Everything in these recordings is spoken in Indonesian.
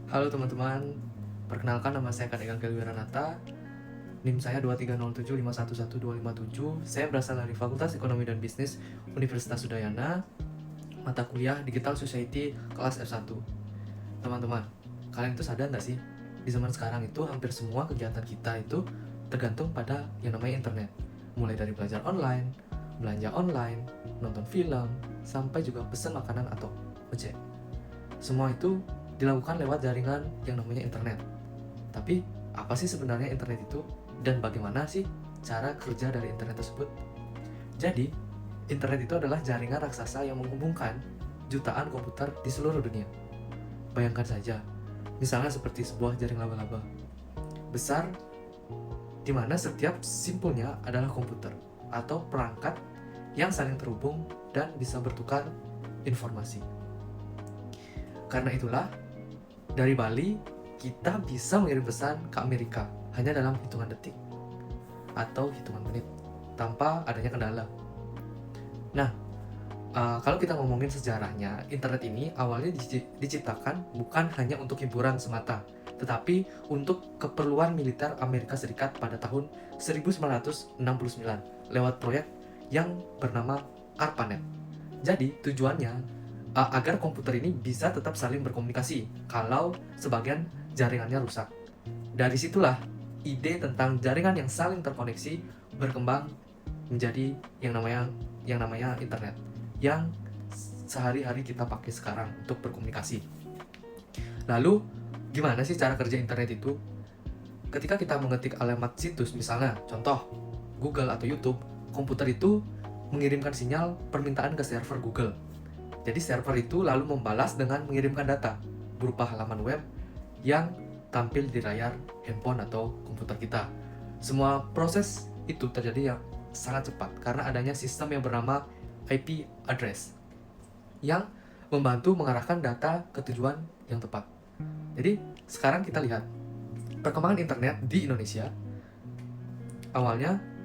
Halo teman-teman, perkenalkan nama saya Kadegang Kelwiranata. NIM saya 23075112557. Saya berasal dari Fakultas Ekonomi dan Bisnis Universitas Udayana, mata kuliah Digital Society kelas F1. Teman-teman, kalian itu sadar nggak sih? Di zaman sekarang itu hampir semua kegiatan kita itu tergantung pada yang namanya internet. Mulai dari belajar online, belanja online, nonton film, sampai juga pesan makanan atau ojek. Semua itu dilakukan lewat jaringan yang namanya internet. Tapi apa sih sebenarnya internet itu dan bagaimana sih cara kerja dari internet tersebut? Jadi, internet itu adalah jaringan raksasa yang menghubungkan jutaan komputer di seluruh dunia. Bayangkan saja, misalnya seperti sebuah jaring laba-laba besar di mana setiap simpulnya adalah komputer atau perangkat yang saling terhubung dan bisa bertukar informasi. Karena itulah, dari Bali, kita bisa mengirim pesan ke Amerika hanya dalam hitungan detik atau hitungan menit tanpa adanya kendala. Nah, kalau kita ngomongin sejarahnya, internet ini awalnya diciptakan bukan hanya untuk hiburan semata, tetapi untuk keperluan militer Amerika Serikat pada tahun 1969 lewat proyek yang bernama ARPANET. Jadi tujuannya agar komputer ini bisa tetap saling berkomunikasi kalau sebagian jaringannya rusak. Dari situlah ide tentang jaringan yang saling terkoneksi berkembang menjadi yang namanya internet yang sehari-hari kita pakai sekarang untuk berkomunikasi. Lalu gimana sih cara kerja internet itu? Ketika kita mengetik alamat situs, misalnya contoh Google atau YouTube, komputer itu mengirimkan sinyal permintaan ke server Google. Jadi server itu lalu membalas dengan mengirimkan data berupa halaman web yang tampil di layar handphone atau komputer kita. Semua proses itu terjadi yang sangat cepat karena adanya sistem yang bernama IP address yang membantu mengarahkan data ke tujuan yang tepat. Jadi sekarang kita lihat perkembangan internet di Indonesia. Awalnya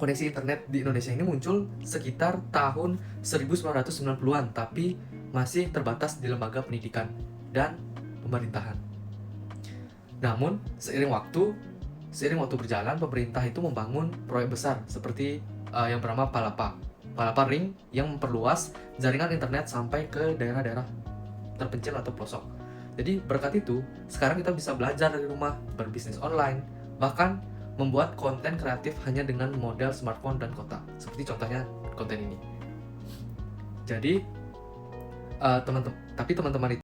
koneksi internet di Indonesia ini muncul sekitar tahun 1990-an, tapi masih terbatas di lembaga pendidikan dan pemerintahan. Namun, seiring waktu berjalan, pemerintah itu membangun proyek besar seperti yang bernama Palapa Ring yang memperluas jaringan internet sampai ke daerah-daerah terpencil atau pelosok. Jadi berkat itu, sekarang kita bisa belajar dari rumah, berbisnis online, bahkan membuat konten kreatif hanya dengan model smartphone dan kotak, seperti contohnya konten ini. Jadi teman-teman itu